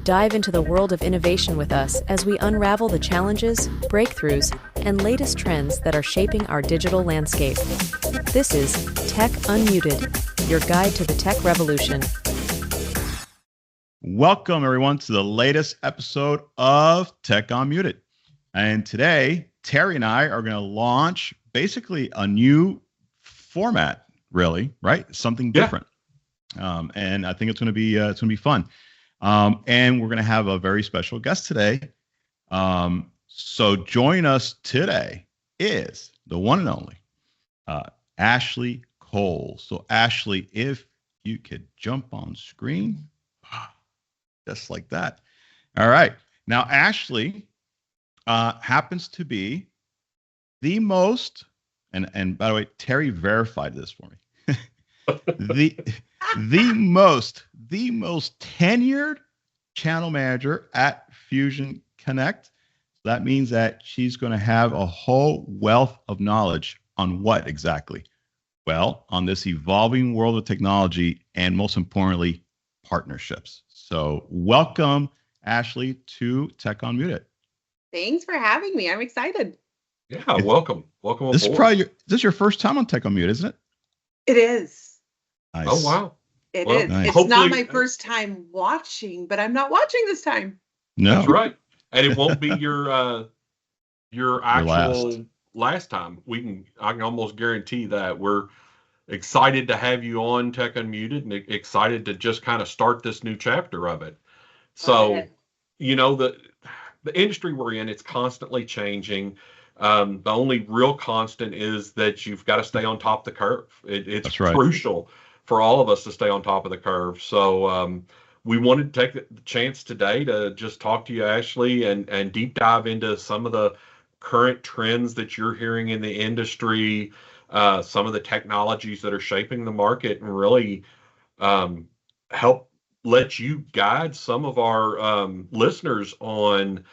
Dive into the world of innovation with us as we unravel the challenges, breakthroughs, and latest trends that are shaping our digital landscape. This is Tech Unmuted, your guide to the tech revolution. Welcome, everyone, to the latest episode of Tech Unmuted. And today, Terry and I are going to launch basically a new format, really, right? Something different. And I think it's going to be fun. And we're going to have a very special guest today. So join us today is the one and only Ashley Cole. So Ashley, if you could jump on screen, just like that. All right. Now, Ashley happens to be the most, and by the way, Terry verified this for me. the most tenured channel manager at Fusion Connect. That means that she's going to have a whole wealth of knowledge on what exactly? Well, on this evolving world of technology and most importantly, partnerships. So welcome, Ashley, to Tech Unmuted. Thanks for having me. I'm excited. Yeah, welcome. Welcome aboard. This is your first time on Tech Unmuted, isn't it? It is. Nice. Oh, wow. It is. Nice. It's not my first time watching, but I'm not watching this time. No. That's right. And it won't be your actual last time. I can almost guarantee that. We're excited to have you on Tech Unmuted and excited to just kind of start this new chapter of it. So, you know, the industry we're in, it's constantly changing. The only real constant is that you've got to stay on top of the curve. It's crucial for all of us to stay on top of the curve. So we wanted to take the chance today to just talk to you, Ashley, and deep dive into some of the current trends that you're hearing in the industry, some of the technologies that are shaping the market, and really help let you guide some of our listeners on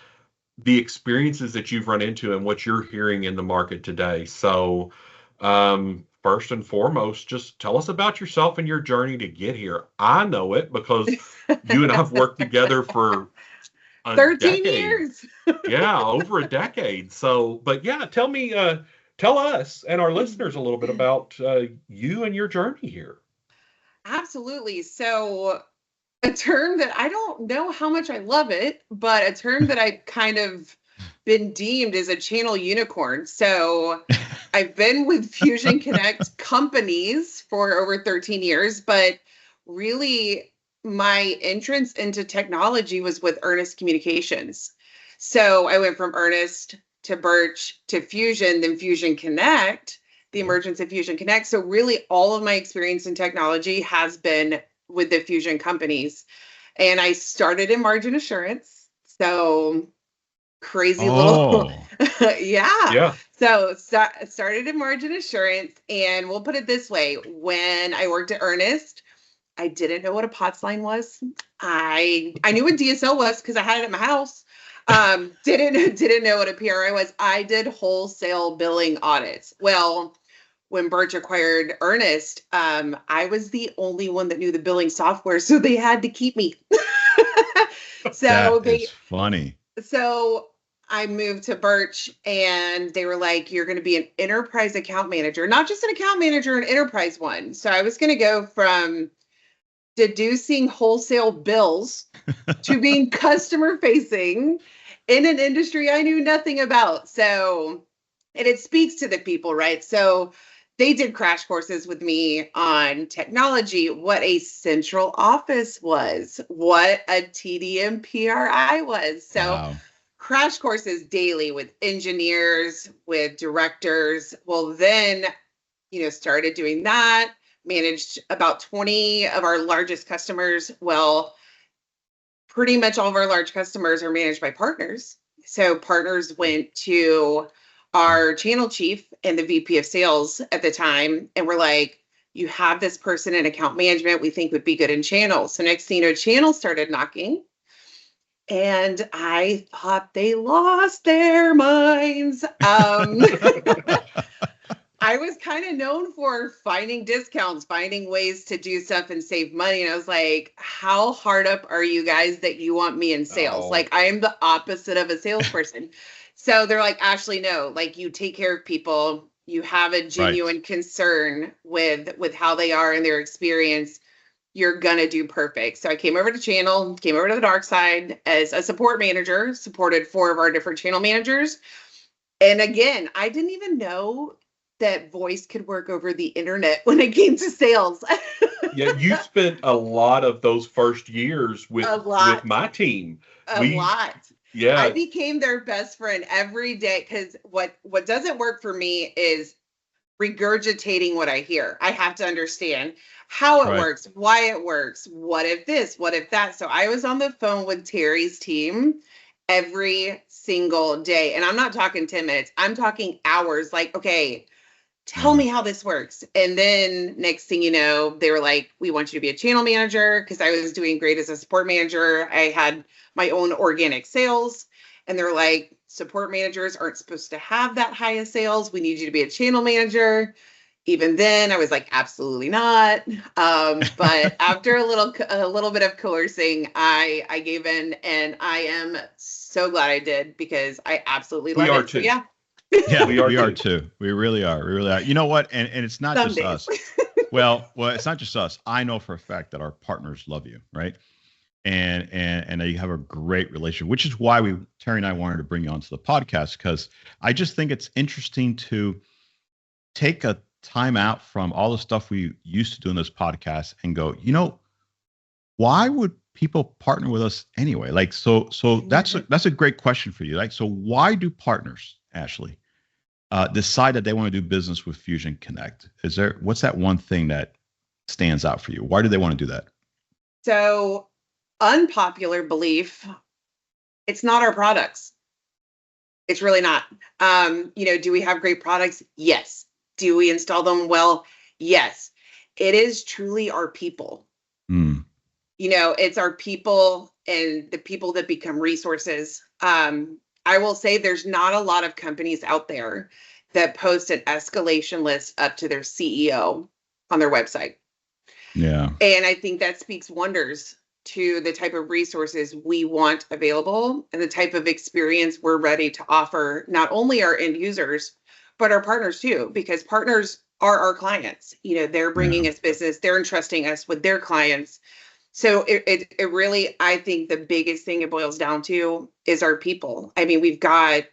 the experiences that you've run into and what you're hearing in the market today. So first and foremost, just tell us about yourself and your journey to get here. I know it because you and I have worked together for 13 years. Yeah, over a decade. So, but yeah, tell us and our listeners a little bit about you and your journey here. Absolutely. So a term that I don't know how much I love it, but a term that I've kind of been deemed as a channel unicorn. So I've been with Fusion Connect companies for over 13 years, but really my entrance into technology was with Earnest Communications. So I went from Earnest to Birch to Fusion, then Fusion Connect, the emergence of Fusion Connect. So really all of my experience in technology has been with the Fusion companies. And I started in margin assurance. So crazy little, yeah. So started in margin assurance, and we'll put it this way. When I worked at Earnest, I didn't know what a POTS line was. I knew what DSL was because I had it at my house. Didn't know what a PRI was. I did wholesale billing audits. Well, when Birch acquired Earnest, I was the only one that knew the billing software, so they had to keep me. That is funny. So I moved to Birch, and they were like, you're going to be an enterprise account manager, not just an account manager, an enterprise one. So I was going to go from deducing wholesale bills to being customer facing in an industry I knew nothing about. So, and it speaks to the people, right? So they did crash courses with me on technology, what a central office was, what a TDM PRI was. So crash courses daily with engineers, with directors. Well, then, started doing that, managed about 20 of our largest customers. Well, pretty much all of our large customers are managed by partners. So partners went to our channel chief and the VP of sales at the time, and we're like, you have this person in account management we think would be good in channels. So next thing you know, channels started knocking, and I thought they lost their minds. I was kind of known for finding discounts, finding ways to do stuff and save money. And I was like, how hard up are you guys that you want me in sales? Oh. Like, I am the opposite of a salesperson. So they're like, Ashley, no, like you take care of people. You have a genuine concern with how they are and their experience. You're gonna do perfect. So I came over to channel, came over to the dark side as a support manager, supported 4 of our different channel managers. And again, I didn't even know that voice could work over the internet when it came to sales. Yeah, you spent a lot of those first years with my team. A lot. Yeah. I became their best friend every day because what doesn't work for me is regurgitating what I hear. I have to understand how it works, why it works, what if this, what if that. So I was on the phone with Terry's team every single day. And I'm not talking 10 minutes. I'm talking hours. Like, okay, tell me how this works. And then next thing you know, they were like, we want you to be a channel manager because I was doing great as a support manager. I had my own organic sales. And they're like, support managers aren't supposed to have that high of sales. We need you to be a channel manager. Even then, I was like, absolutely not. But after a little bit of coercing, I gave in, and I am so glad I did because I absolutely love it. We are too. Yeah. Yeah, we are too. We really are. We really are. You know what? And it's not just us. Well, it's not just us. I know for a fact that our partners love you, right? And you have a great relationship, which is why Terry and I wanted to bring you onto the podcast, because I just think it's interesting to take a time out from all the stuff we used to do in this podcast and go, why would people partner with us anyway? Like, so that's a great question for you. Like, so why do partners, Ashley, decide that they want to do business with Fusion Connect? What's that one thing that stands out for you? Why do they want to do that? So, unpopular belief, it's not our products. It's really not. Do we have great products? Yes. Do we install them well? Yes. It is truly our people. It's our people and the people that become resources. I will say there's not a lot of companies out there that post an escalation list up to their CEO on their website. Yeah. And I think that speaks wonders to the type of resources we want available and the type of experience we're ready to offer, not only our end users, but our partners too, because partners are our clients. They're bringing us business, they're entrusting us with their clients. So it really, I think the biggest thing it boils down to is our people. I mean, we've got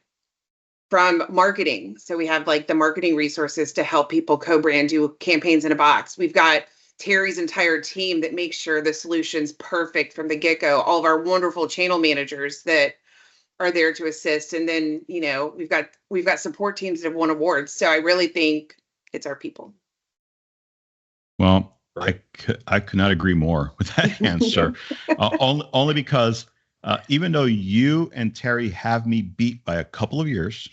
from marketing. So we have like the marketing resources to help people co-brand, do campaigns in a box. We've got Terry's entire team that makes sure the solution's perfect from the get-go. All of our wonderful channel managers that are there to assist. And then, we've got support teams that have won awards. So I really think it's our people. Well, I could not agree more with that answer. Only because even though you and Terry have me beat by a couple of years,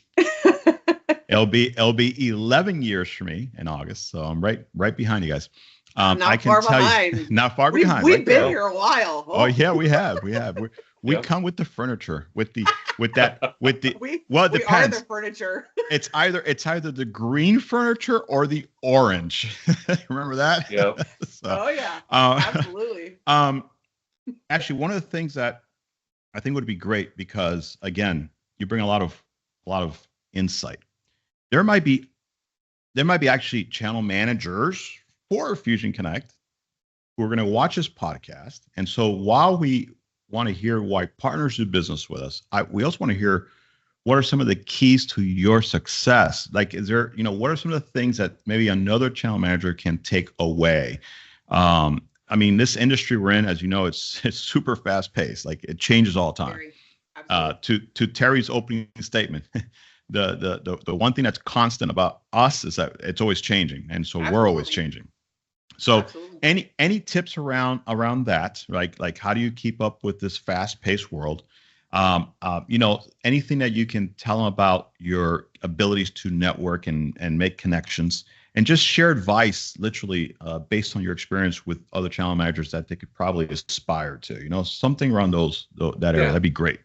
it'll be 11 years for me in August. So I'm right behind you guys. Not far behind. Not far behind. We've been here a while. Oh yeah, we have. We come with the furniture, it depends. We are the furniture. It's either the green furniture or the orange. Remember that? Yeah. Oh yeah. Absolutely. Actually, one of the things that I think would be great, because again, you bring a lot of insight. There might be actually channel managers for Fusion Connect who are going to watch this podcast. And so while we want to hear why partners do business with us, we also want to hear what are some of the keys to your success. Like, what are some of the things that maybe another channel manager can take away? I mean, this industry we're in, as you know, it's super fast paced. Like, it changes all the time. To Terry's opening statement, the one thing that's constant about us is that it's always changing, and so we're always changing. So any tips around that, right? Like, how do you keep up with this fast paced world? Anything that you can tell them about your abilities to network and make connections, and just share advice, literally based on your experience with other channel managers that they could probably aspire to. Something around that area. That'd be great.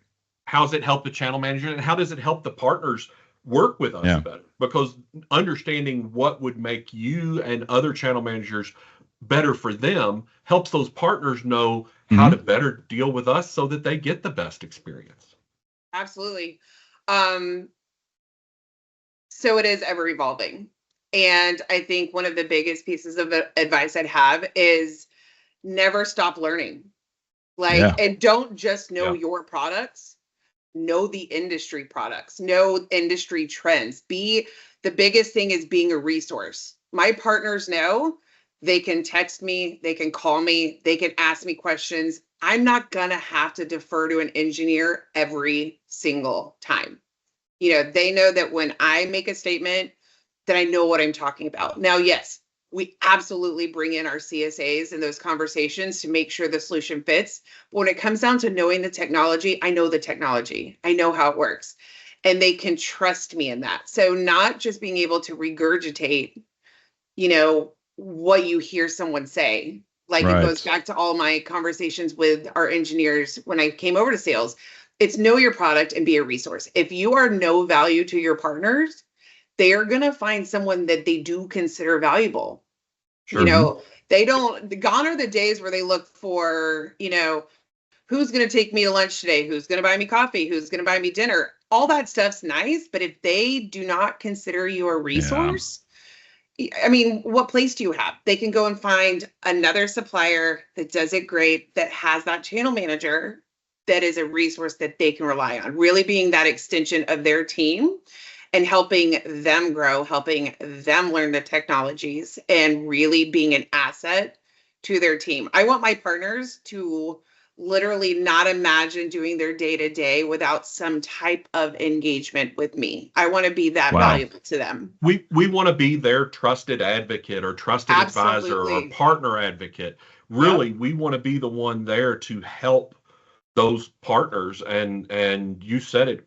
How does it help the channel manager, and how does it help the partners work with us better, because understanding what would make you and other channel managers better for them helps those partners know how to better deal with us so that they get the best experience. Absolutely. So it is ever evolving. And I think one of the biggest pieces of advice I'd have is never stop learning. And don't just know your products, know the industry products, know industry trends. The biggest thing is being a resource. My partners know they can text me, they can call me, they can ask me questions. I'm not going to have to defer to an engineer every single time. They know that when I make a statement, that I know what I'm talking about. Now, yes, we absolutely bring in our CSAs in those conversations to make sure the solution fits. But when it comes down to knowing the technology, I know the technology. I know how it works. And they can trust me in that. So not just being able to regurgitate, what you hear someone say. It goes back to all my conversations with our engineers when I came over to sales. It's know your product and be a resource. If you are no value to your partners, they are going to find someone that they do consider valuable. Sure. They don't, gone are the days where they look for, who's going to take me to lunch today? Who's going to buy me coffee? Who's going to buy me dinner? All that stuff's nice. But if they do not consider you a resource, I mean, what place do you have? They can go and find another supplier that does it great, that has that channel manager, that is a resource that they can rely on, really being that extension of their team and helping them grow, helping them learn the technologies, and really being an asset to their team. I want my partners to literally not imagine doing their day-to-day without some type of engagement with me. I want to be that valuable to them. We want to be their trusted advocate or trusted advisor or partner advocate. Really, we want to be the one there to help those partners. And you said it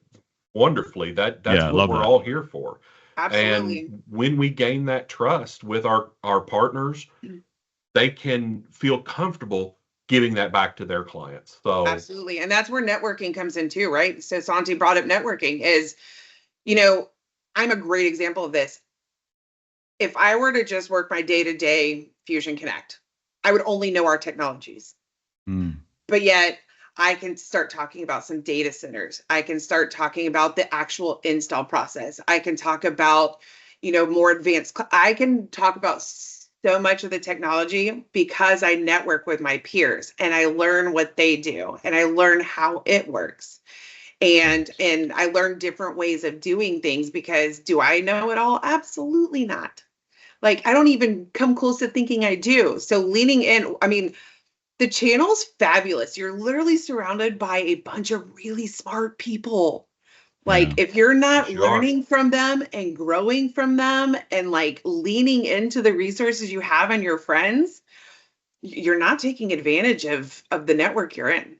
wonderfully. That's what we're all here for. Absolutely. And when we gain that trust with our partners, they can feel comfortable giving that back to their clients. So absolutely. And that's where networking comes in too, right? So Santi brought up networking is, I'm a great example of this. If I were to just work my day-to-day Fusion Connect, I would only know our technologies. But yet I can start talking about some data centers. I can start talking about the actual install process. I can talk about, more advanced. I can talk about so much of the technology because I network with my peers and I learn what they do and I learn how it works. And I learn different ways of doing things because do I know it all? Absolutely not. I don't even come close to thinking I do. So leaning in, I mean, the channel's fabulous. You're literally surrounded by a bunch of really smart people. If you're not learning from them and growing from them and leaning into the resources you have and your friends, you're not taking advantage of the network you're in.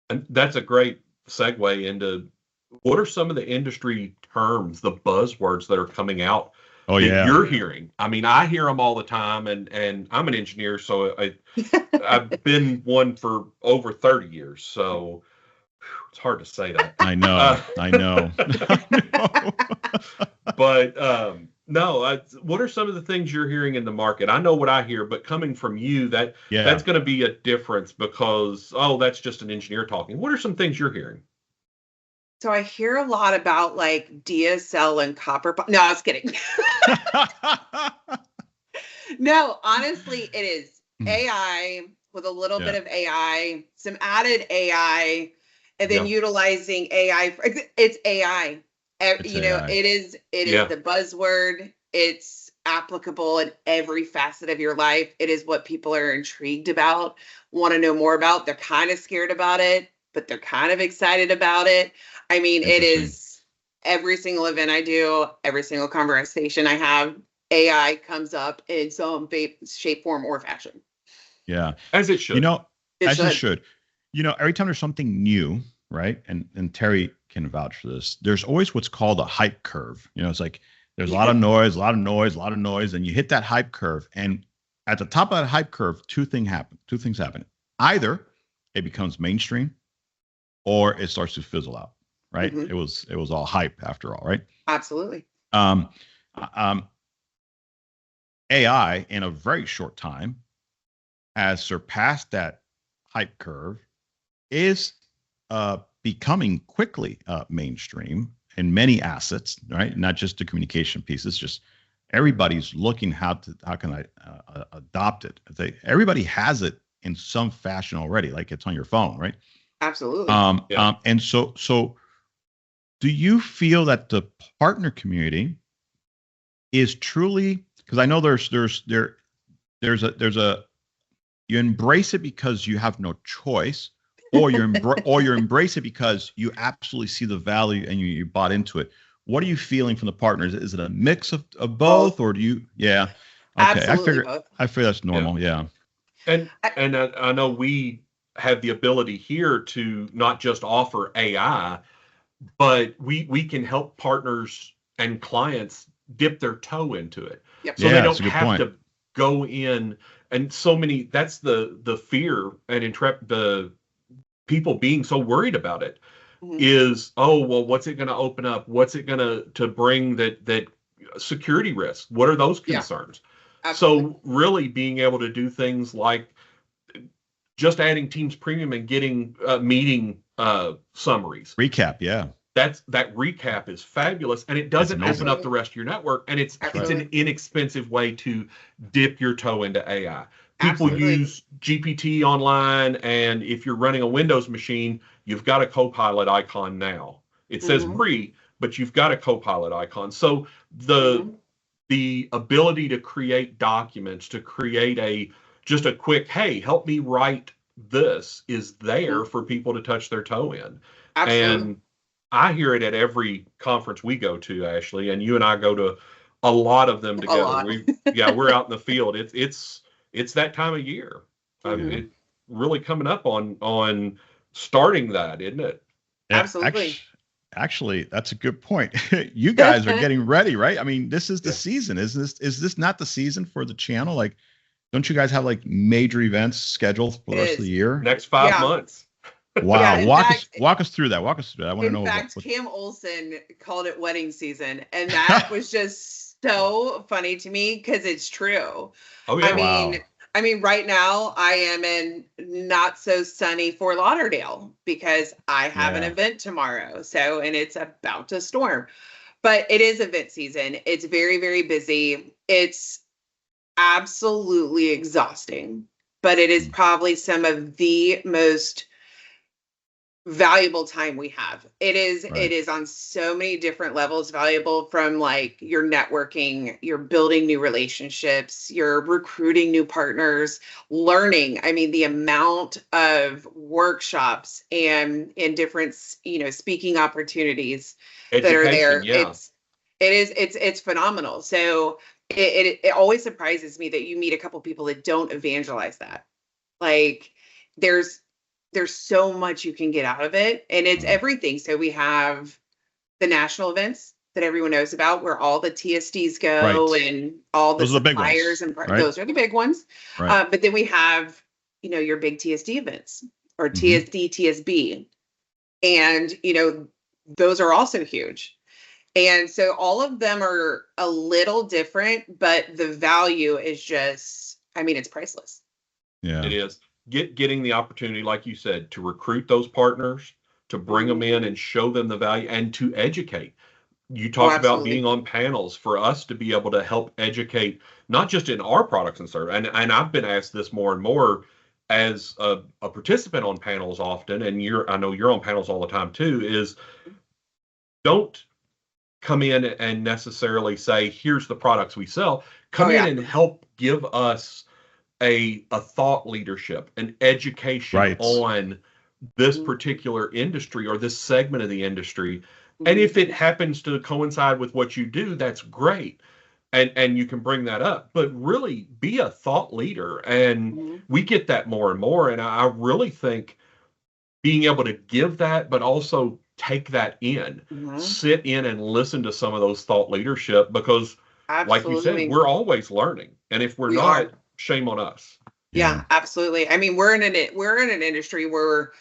And that's a great segue into what are some of the industry terms, the buzzwords that are coming out that you're hearing? I mean, I hear them all the time, and I'm an engineer, so I've been one for over 30 years. So it's hard to say that. I know. But no, what are some of the things you're hearing in the market? I know what I hear, but coming from you, that's going to be a difference because, that's just an engineer talking. What are some things you're hearing? So I hear a lot about DSL and copper. No, I was kidding. No, honestly, it is AI with a little bit of AI, some added AI, and then utilizing AI. It's AI. AI. It is the buzzword. It's applicable in every facet of your life. It is what people are intrigued about, want to know more about. They're kind of scared about it, but they're kind of excited about it. I mean, it is every single event I do, every single conversation I have, AI comes up in some shape, form, or fashion. Yeah. As it should. It should. Every time there's something new, right? And Terry can vouch for this. There's always what's called a hype curve. It's there's a lot of noise, and you hit that hype curve. And at the top of that hype curve, two things happen. Either it becomes mainstream or it starts to fizzle out, right? It was all hype after all, right? Absolutely. Um, AI in a very short time has surpassed that hype curve, is becoming quickly mainstream in many assets, right? Not just the communication pieces, just everybody's looking how can I adopt it. Everybody has it in some fashion already, like it's on your phone, right? Absolutely. And so do you feel that the partner community is truly, because I know there's a you embrace it because you have no choice, or you embrace it because you absolutely see the value and you bought into it. What are you feeling from the partners? Is it a mix of both, or do you? Yeah. Okay. Absolutely both. I figure that's normal. Yeah. And I know we have the ability here to not just offer AI, but we can help partners and clients dip their toe into it. Yep. So Yeah, they that's don't a good have point. to go in, and so many, that's the fear and the people being so worried about it is, oh, well, what's it going to open up? What's it going to bring that security risk? What are those concerns? So really being able to do things like just adding Teams Premium and getting meeting summaries. Recap, yeah. That recap is fabulous, and it doesn't open up the rest of your network, and it's an inexpensive way to dip your toe into AI. People use GPT online, and if you're running a Windows machine, you've got a Copilot icon now. It says free, but you've got a Copilot icon. So the ability to create documents, to create just a quick, hey, help me write this, is there for people to touch their toe in. And I hear it at every conference we go to, Ashley, and you and I go to a lot of them together. We're out in the field. It's that time of year. It really coming up on starting that, isn't it? Absolutely. Actually, that's a good point. You guys are getting ready, right? I mean, this is the season. Is this not the season for the channel? Like, don't you guys have like major events scheduled for the rest of the year? Next 5 months. Wow. Walk us through that. I want to know. In fact, Cam Olson called it wedding season. And that was just so funny to me because it's true. Oh, yeah. I mean, right now I am in not so sunny Fort Lauderdale because I have an event tomorrow. So, and it's about to storm, but it is event season. It's very, very busy. It's absolutely exhausting, but it is probably some of the most valuable time we have. It is on so many different levels valuable, from like your networking, you're building new relationships, you're recruiting new partners, learning. I mean, the amount of workshops and different, speaking opportunities that are there. It's phenomenal. So it always surprises me that you meet a couple people that don't evangelize that. Like there's so much you can get out of it, and it's everything. So we have the national events that everyone knows about, where all the TSDs go and all the suppliers and those are the big ones. But then we have, your big TSD events or TSD, TSB, and those are also huge. And so all of them are a little different, but the value is just, it's priceless. Yeah, it is. Getting the opportunity, like you said, to recruit those partners, to bring them in and show them the value, and to educate. You talked about being on panels, for us to be able to help educate, not just in our products and service. And I've been asked this more and more as a participant on panels often, and I know you're on panels all the time too, is don't come in and necessarily say, here's the products we sell. Come in and help give us a thought leadership, an education on this particular industry or this segment of the industry. And if it happens to coincide with what you do, that's great. And you can bring that up, but really be a thought leader. And we get that more and more. And I really think being able to give that, but also take that in, sit in and listen to some of those thought leadership, because like you said, we're always learning. And if we're not, shame on us. Yeah, absolutely. I mean, we're in an industry where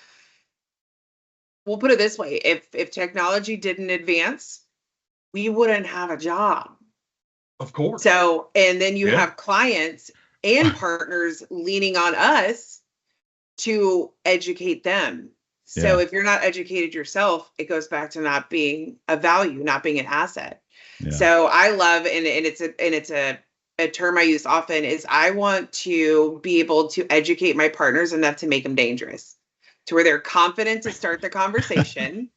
we'll put it this way. If technology didn't advance, we wouldn't have a job. Of course. So, and then you Yeah. have clients and partners leaning on us to educate them. So Yeah. if you're not educated yourself, it goes back to not being a value, not being an asset. Yeah. So I love, and it's a term I use often, is I want to be able to educate my partners enough to make them dangerous, to where they're confident to start the conversation,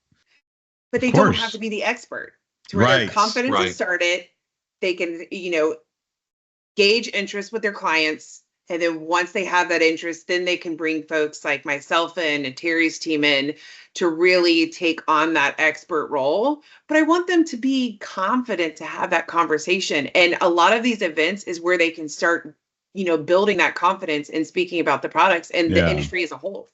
but they don't have to be the expert. To where they're confident to start it, they can, gauge interest with their clients. And then once they have that interest, then they can bring folks like myself in and Terry's team in to really take on that expert role. But I want them to be confident to have that conversation. And a lot of these events is where they can start, building that confidence and speaking about the products and the industry as a whole.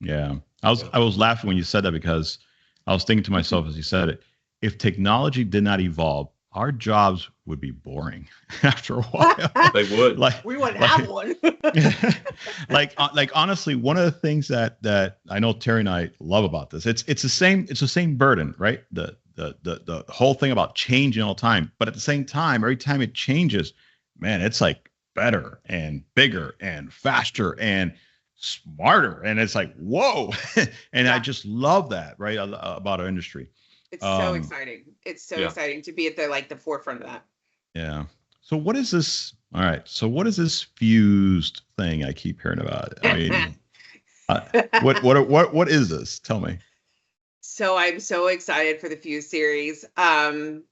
Yeah. I was laughing when you said that, because I was thinking to myself as you said it, if technology did not evolve, our jobs would be boring after a while. They would. We wouldn't have one. like honestly, one of the things that I know Terry and I love about this, it's the same burden, right? The whole thing about changing all the time, but at the same time, every time it changes, man, it's like better and bigger and faster and smarter, and it's like, whoa. And I just love that, right, about our industry. It's so exciting. It's so exciting to be at the forefront of that. Yeah. So what is this? All right. So what is this fused thing I keep hearing about? I mean, what is this? Tell me. So I'm so excited for the Fuse series. So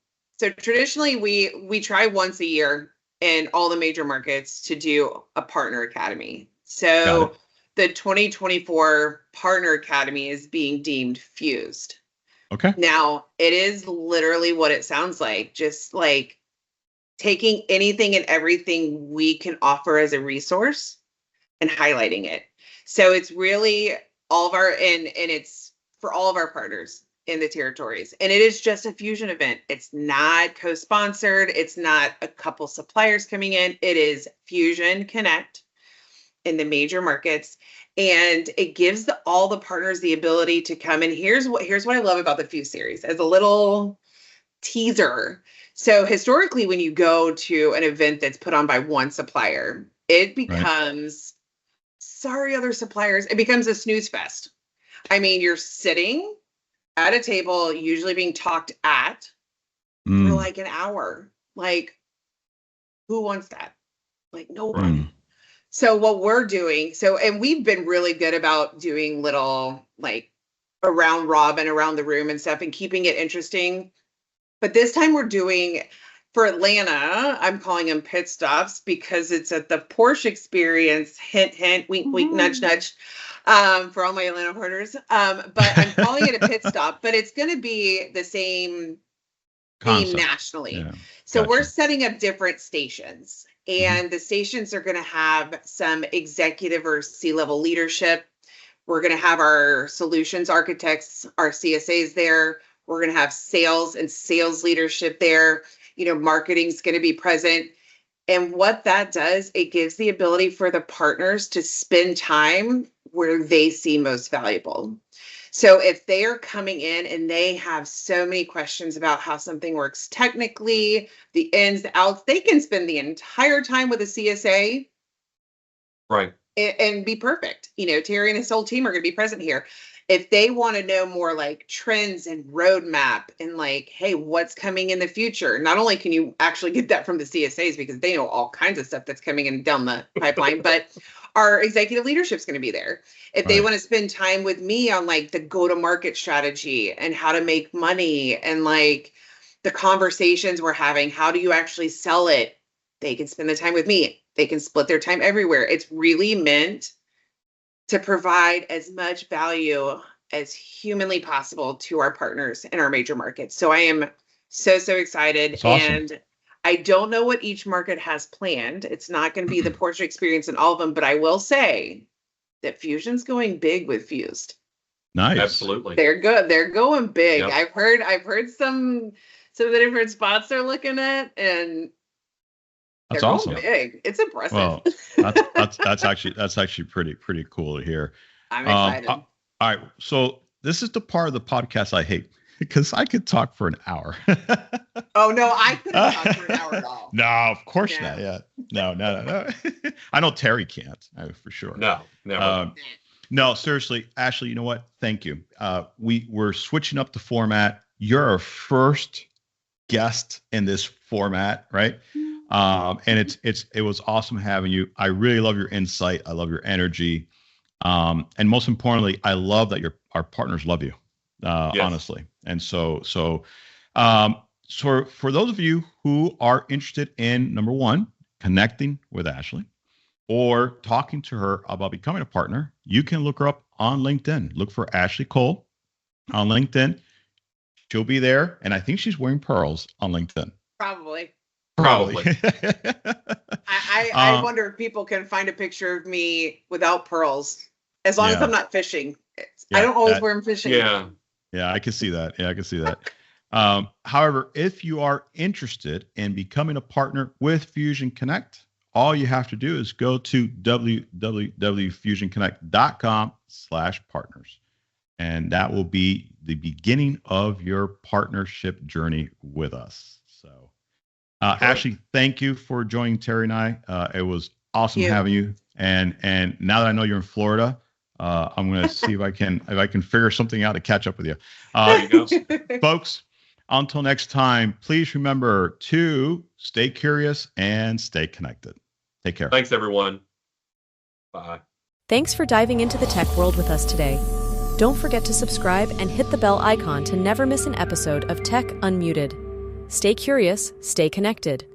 traditionally we try once a year in all the major markets to do a partner academy. So the 2024 Partner Academy is being deemed fused. Okay. Now, it is literally what it sounds like, just like taking anything and everything we can offer as a resource and highlighting it. So it's really all of our, and it's for all of our partners in the territories. And it is just a fusion event. It's not co-sponsored. It's not a couple suppliers coming in. It is Fusion Connect in the major markets. And it gives all the partners the ability to come. And here's what I love about the Fuse series as a little teaser. So historically, when you go to an event that's put on by one supplier, it becomes, sorry, other suppliers, it becomes a snooze fest. I mean, you're sitting at a table, usually being talked at for like an hour. Like, who wants that? Like, nobody. So what we're doing, and we've been really good about doing little like around robin around the room and stuff and keeping it interesting. But this time we're doing, for Atlanta, I'm calling them pit stops because it's at the Porsche Experience, hint, hint, wink, wink, nudge, nudge, for all my Atlanta partners. But I'm calling it a pit stop, but it's going to be the same theme nationally. Yeah. So we're setting up different stations. And the stations are going to have some executive or C-level leadership. We're going to have our solutions architects, our CSAs there. We're going to have sales and sales leadership there. Marketing's going to be present. And what that does, it gives the ability for the partners to spend time where they see most valuable. So if they are coming in and they have so many questions about how something works technically, the ins, the outs, they can spend the entire time with a CSA. Right. And be perfect. Terry and his whole team are going to be present here. If they want to know more like trends and roadmap and like, hey, what's coming in the future? Not only can you actually get that from the CSAs because they know all kinds of stuff that's coming in down the pipeline, but our executive leadership is going to be there. If they want to spend time with me on like the go-to-market strategy and how to make money and like the conversations we're having, how do you actually sell it? They can spend the time with me. They can split their time everywhere. It's really meant to provide as much value as humanly possible to our partners in our major markets. So I am so excited. That's awesome. And I don't know what each market has planned. It's not going to be the Porsche Experience in all of them, but I will say that Fusion's going big with Fused. Nice. Absolutely. They're good. They're going big. Yep. I've heard some of the different spots they're looking at, and that's they're awesome. Going big. It's impressive. Well, that's actually pretty cool to hear. I'm excited. All right. So this is the part of the podcast I hate because I could talk for an hour. Oh no, I couldn't talk for an hour at all. No, of course not. Yeah, no. I know Terry can't for sure. No, never. No, seriously, Ashley. You know what? Thank you. We're switching up the format. You're our first guest in this format, right? And it was awesome having you. I really love your insight. I love your energy. And most importantly, I love that our partners love you, yes. Honestly. And so for those of you who are interested in, number one, connecting with Ashley or talking to her about becoming a partner, you can look her up on LinkedIn. Look for Ashley Cole on LinkedIn. She'll be there. And I think she's wearing pearls on LinkedIn. Probably. I wonder if people can find a picture of me without pearls, as long as I'm not fishing. I don't always wear them fishing. Yeah, I can see that. However, if you are interested in becoming a partner with Fusion Connect, all you have to do is go to www.fusionconnect.com/partners. And that will be the beginning of your partnership journey with us. So, Ashley, thank you for joining Terry and I. It was awesome having you. And now that I know you're in Florida, I'm going to see if I can figure something out to catch up with you. There you go. Folks, until next time, please remember to stay curious and stay connected. Take care. Thanks, everyone. Bye. Thanks for diving into the tech world with us today. Don't forget to subscribe and hit the bell icon to never miss an episode of Tech Unmuted. Stay curious, stay connected.